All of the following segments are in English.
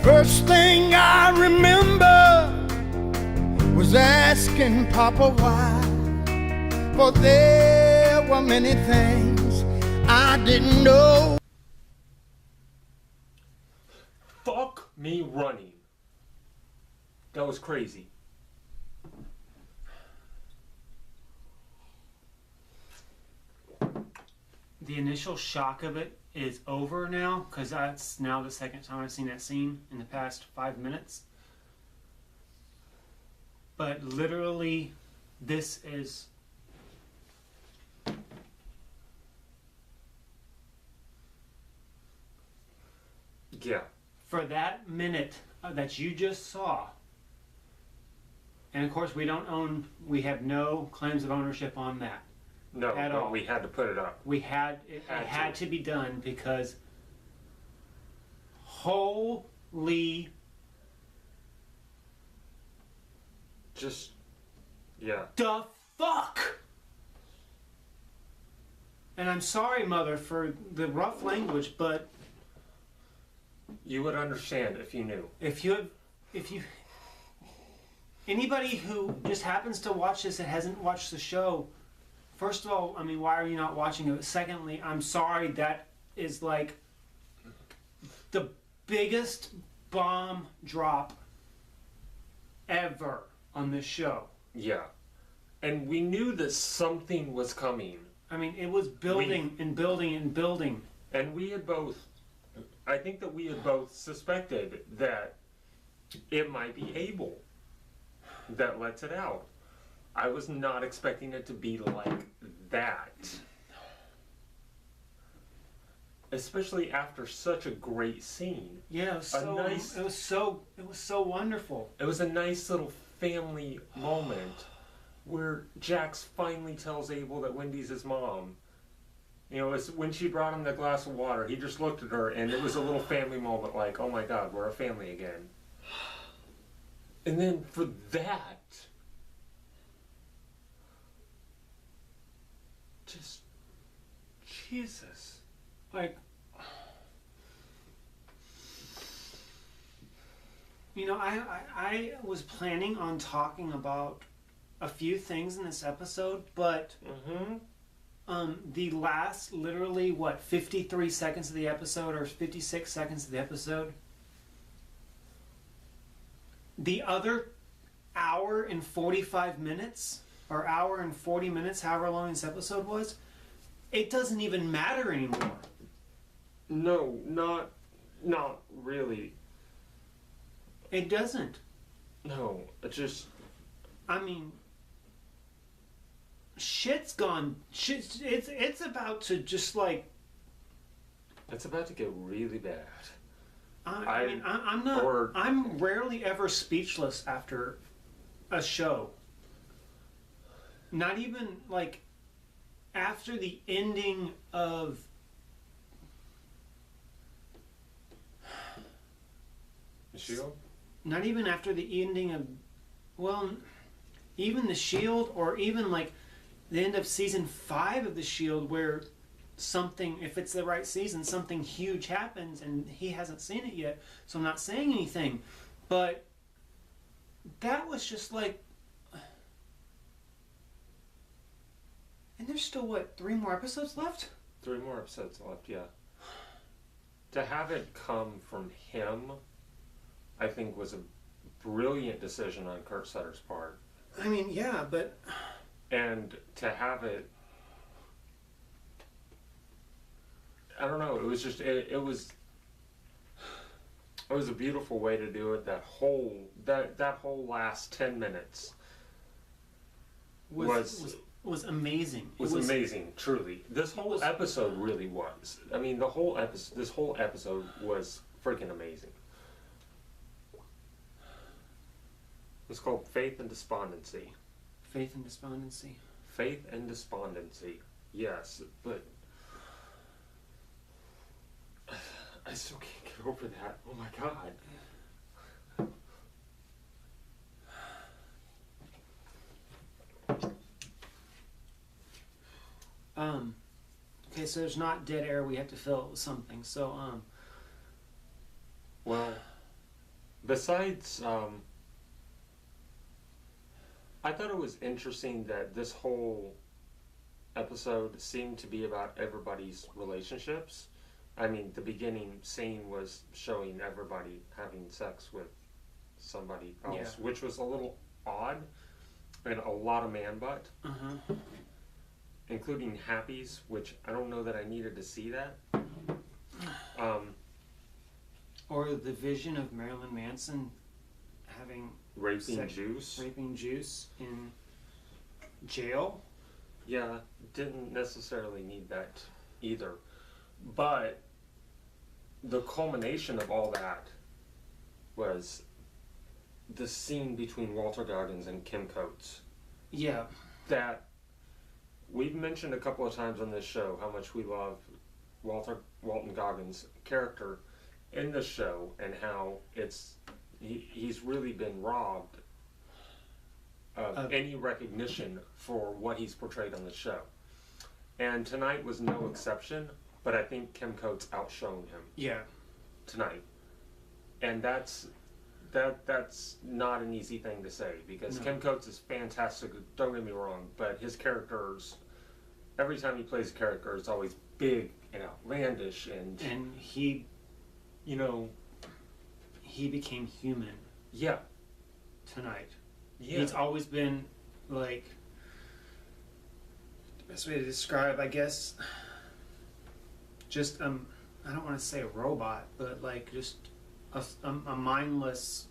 First thing I remember was asking Papa why. For there were many things I didn't know. Fuck me running. That was crazy. The initial shock of it is over now, because that's now the second time I've seen that scene in the past 5 minutes. But literally, this is... Yeah. For that minute that you just saw, and of course we have no claims of ownership on that. No, At but all. we had to put it up. It had to be done because holy... Just, yeah. the fuck? And I'm sorry, Mother, for the rough language, but You would understand if you knew. if you anybody who just happens to watch this and hasn't watched the show, first of all, I mean, why are you not watching it? Secondly, I'm sorry, that is like the biggest bomb drop ever on this show. Yeah. And we knew that something was coming. I mean, it was building and building and building. And we had both, I think that we had both suspected that it might be Abel that lets it out. I was not expecting it to be like that. Especially after such a great scene. Yeah, it was so wonderful. It was a nice little family moment where Jax finally tells Abel that Wendy's his mom. You know, it's when she brought him the glass of water, he just looked at her and it was a little family moment like, oh my God, we're a family again. And then for that, just, Jesus. Like, you know, I was planning on talking about a few things in this episode, but the last literally 53 seconds of the episode or 56 seconds of the episode, the other hour and 45 minutes or hour and 40 minutes, however long this episode was, it doesn't even matter anymore. No, not really. It doesn't. No, it just, I mean, shit's gone. It's about to just like. it's about to get really bad. I'm not. I'm rarely ever speechless after a show. Not even like after the ending of. The Shield? Not even after the ending of, well, even The Shield, or even like the end of season 5 of The Shield, where something, if it's the right season, something huge happens and he hasn't seen it yet, so I'm not saying anything. But that was just like, and there's still 3 more episodes left? 3 more episodes left, yeah. To have it come from him, I think, was a brilliant decision on Kurt Sutter's part. I mean, yeah, but... And to have it... I don't know, it was just... It was a beautiful way to do it. That whole last 10 minutes was amazing. It was amazing, truly. This whole episode really was. I mean, this whole episode was freaking amazing. It's called Faith and Despondency. Faith and Despondency. Faith and Despondency. Yes, but I still can't get over that. Oh my God. Okay, so there's not dead air. We have to fill it with something. So, Well, Besides, I thought it was interesting that this whole episode seemed to be about everybody's relationships. I mean, the beginning scene was showing everybody having sex with somebody else, Yeah. which was a little odd and a lot of man butt, including Happy's, which I don't know that I needed to see that. Or the vision of Marilyn Manson having Raping Juice. raping Juice in jail. Yeah, didn't necessarily need that either. But the culmination of all that was the scene between Walter Goggins and Kim Coates. Yeah. That we've mentioned a couple of times on this show how much we love Walton Goggins' character in the show, and how he's really been robbed of any recognition for what he's portrayed on the show. And tonight was no exception, but I think Kim Coates outshone him Yeah. tonight. And that's not an easy thing to say, because No. Kim Coates is fantastic, don't get me wrong, but his characters, every time he plays a character, it's always big and outlandish, and he you know, became human yeah. tonight. Yeah. He's always been like, the best way to describe, I guess, just I don't want to say a robot, but like just a mindless,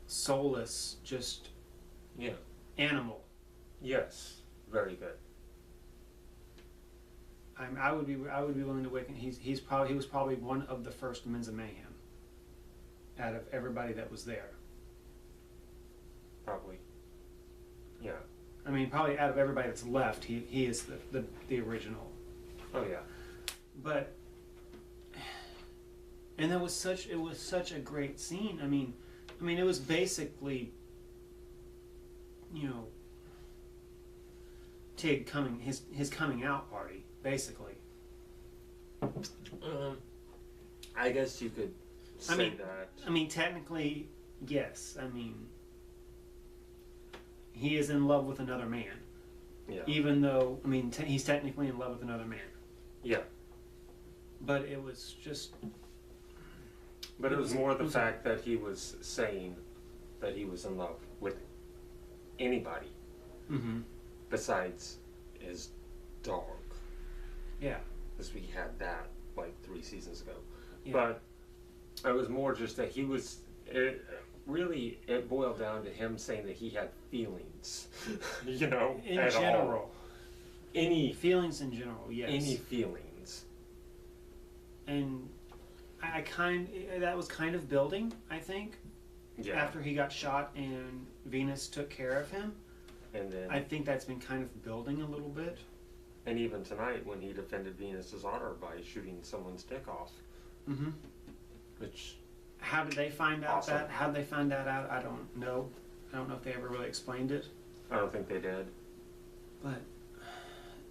soulless, just Yeah. animal. Yes. Very good. I would be willing to waken. He was probably one of the first Men's of Mayhem out of everybody that was there. Probably. Yeah. I mean, probably out of everybody that's left, he is the original. Oh yeah. But and it was such a great scene. I mean it was basically, you know, Tig his coming out party, basically. I guess you could say that. I mean, technically, yes. I mean, he is in love with another man, Yeah. even though he's technically in love with another man. Yeah. But it was just. But it was more the it was- fact that he was saying that he was in love with anybody Mm-hmm. besides his dog. Yeah. Because we had that like 3 seasons ago. Yeah. But it was more just that he was. It boiled down to him saying that he had feelings. You know, In at general, all. Any feelings in general, yes. any feelings. And that was kind of building, I think. Yeah. After he got shot and Venus took care of him, And then I think that's been kind of building a little bit. and even tonight when he defended Venus's honor by shooting someone's dick off, Mm-hmm. which How did they find out Awesome. that? How did they find that out? I don't know. I don't know if they ever really explained it. I don't think they did. But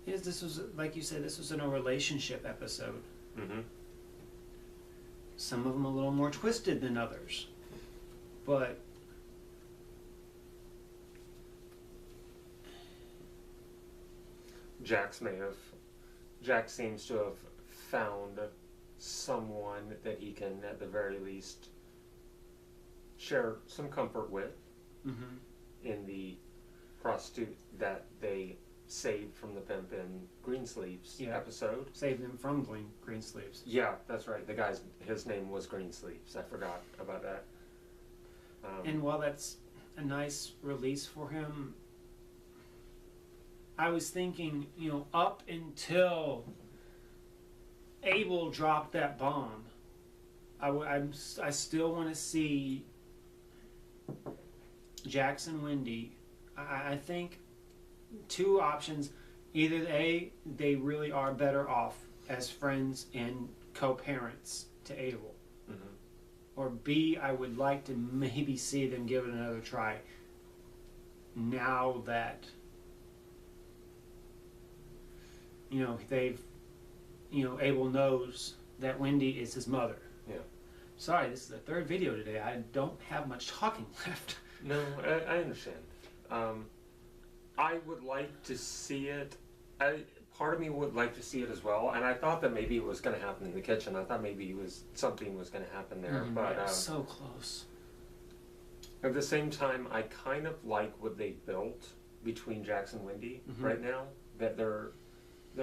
this was, like you said, this was in a relationship episode. Mm-hmm. Some of them a little more twisted than others. But Jax seems to have found someone that he can, at the very least, share some comfort with mm-hmm. in the prostitute that they saved from the pimp in Greensleeves Yeah. episode. Saved them from Greensleeves. Yeah, that's right. His name was Greensleeves. I forgot about that. And while that's a nice release for him, I was thinking, up until Abel dropped that bomb, I still want to see Jax and Wendy. I think two options. Either they really are better off as friends and co-parents to Abel. Mhm. Or B, I would like to maybe see them give it another try now that Abel knows that Wendy is his mother. Yeah. Sorry, this is the third video today. I don't have much talking left. No, I understand. I would like to see it. Part of me would like to see it as well, and I thought that maybe it was going to happen in the kitchen. I thought maybe something was going to happen there, but So close. at the same time, I kind of like what they built between Jax and Wendy right now. That they're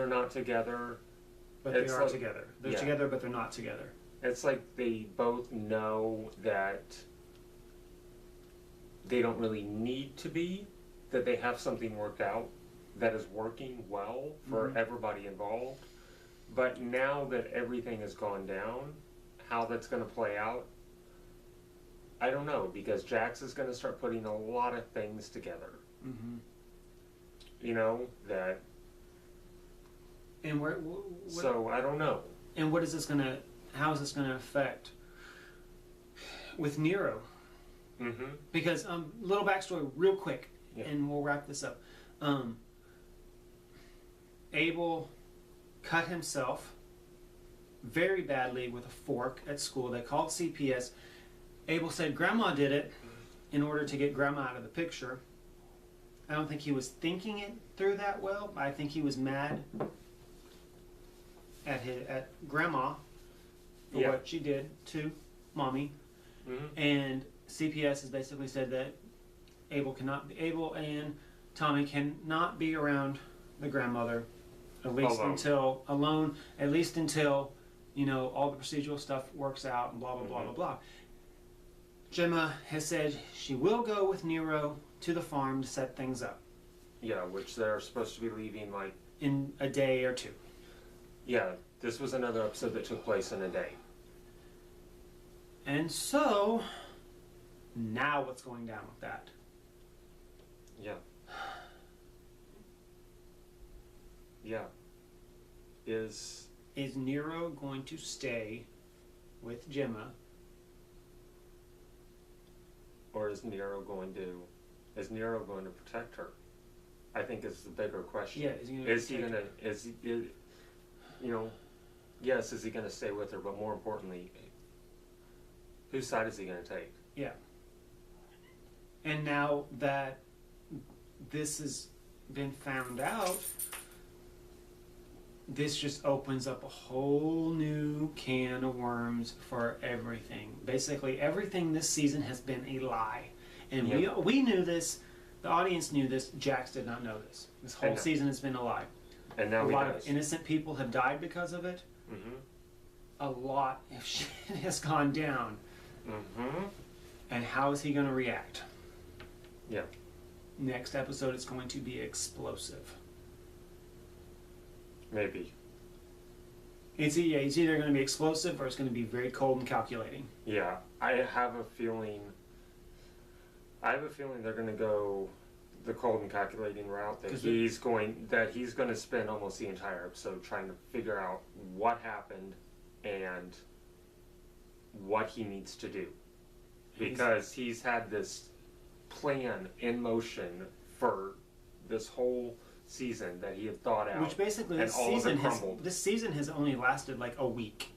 not together. But they It's are like- together. They're yeah. together, but they're not together. It's like they both know that they don't really need to be, that they have something worked out that is working well for everybody involved. But now that everything has gone down, how that's going to play out, I don't know, because Jax is going to start putting a lot of things together. Mm-hmm. You know, that, And so I don't know. and what is this gonna? How is this gonna affect with Nero? Mm-hmm. Because little backstory, real quick, Yeah. and we'll wrap this up. Abel cut himself very badly with a fork at school. They called CPS. Abel said Grandma did it in order to get Grandma out of the picture. I don't think he was thinking it through that well. I think he was mad at Grandma for Yeah. what she did to Mommy. Mm-hmm. And CPS has basically said that Abel and Tommy cannot be around the grandmother at least Alone. until all the procedural stuff works out and blah blah blah blah blah. Gemma has said she will go with Nero to the farm to set things up Yeah, which they're supposed to be leaving like, in a day or two. yeah, this was another episode that took place in a day. And so now what's going down with that? Yeah. Yeah. Is Nero going to stay with Gemma? or is Nero going to protect her? I think is the bigger question. Yeah, Is he yes, is he gonna stay with her, but more importantly, whose side is he gonna take? Yeah. And now that this has been found out, this just opens up a whole new can of worms for everything. Basically, everything this season has been a lie. And Yep. we knew this, the audience knew this, Jax did not know this. This I whole know. season has been a lie. And now A he lot does. of innocent people have died because of it. Mm-hmm. A lot of shit has gone down. Mm-hmm. And how is he going to react? Yeah. Next episode is going to be explosive. Maybe. It's either going to be explosive or it's going to be very cold and calculating. Yeah. I have a feeling they're gonna go the cold and calculating route, that 'Cause he's going to spend almost the entire episode trying to figure out what happened and what he needs to do, because he's had this plan in motion for this whole season that he had thought out, Which basically and all of it crumbled. this season has only lasted like a week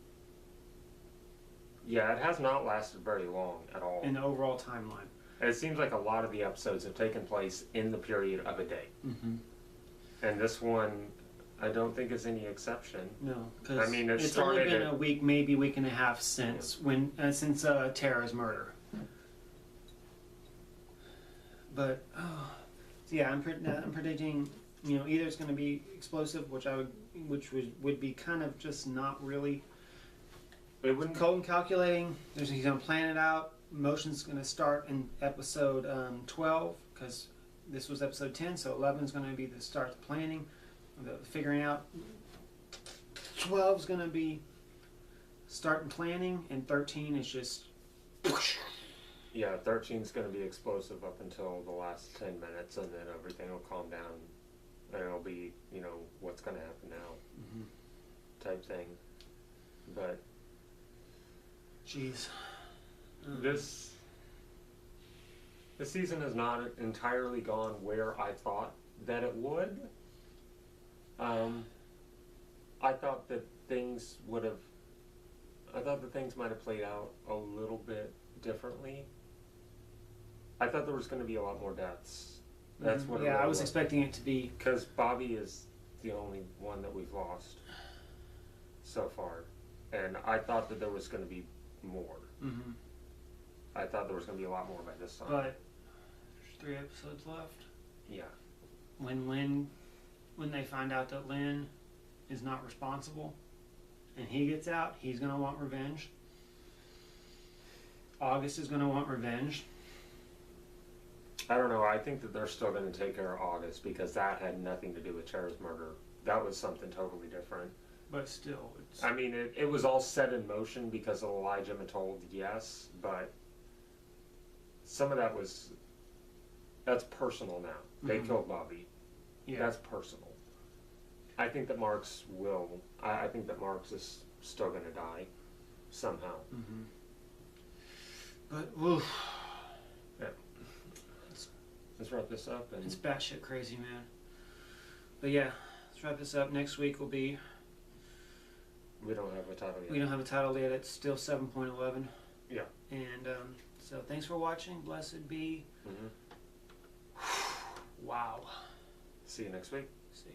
Yeah, it has not lasted very long at all. in the overall timeline. It seems like a lot of the episodes have taken place in the period of a day. Mm-hmm. And this one, I don't think is any exception. No, because I mean, it it's only started been at- a week, maybe week and a half since Tara's murder. But so yeah, I'm predicting. Either it's going to be explosive, which would be kind of just not really It wouldn't. cold and calculating. He's going to plan it out. Motion's going to start in episode 12 because this was episode 10, so 11 is going to be the start of the planning, the figuring out. 12 is going to be starting planning, and 13 is just Yeah, 13's going to be explosive up until the last 10 minutes, and then everything will calm down, and it'll be, what's going to happen now, type thing. But jeez. this season has not entirely gone where I thought that it would. I thought that things would have I thought that things might have played out a little bit differently. I thought there was going to be a lot more deaths. That's what. Yeah, I was expecting it to be. Because Bobby is the only one that we've lost so far, and I thought that there was going to be more. Mm-hmm. I thought there was going to be a lot more by this time. But there's 3 episodes left. Yeah. When they find out that Lynn is not responsible, and he gets out, he's gonna want revenge. August is gonna want revenge. I don't know. I think that they're still going to take care of August because that had nothing to do with Tara's murder. That was something totally different. But still, it's. I mean, it was all set in motion because of the lie Jim had told, yes, but some of that was, that's personal now. They killed Bobby. Yeah. That's personal. I think that Marks will, I think that Marks is still going to die somehow. Mm-hmm. But, oof. Yeah. Let's wrap this up. And It's batshit crazy, man. But yeah, let's wrap this up. Next week will be. we don't have a title yet. We don't have a title yet. It's still 7.11. Yeah. And so thanks for watching. Blessed be. Mm-hmm. Wow. See you next week. See ya.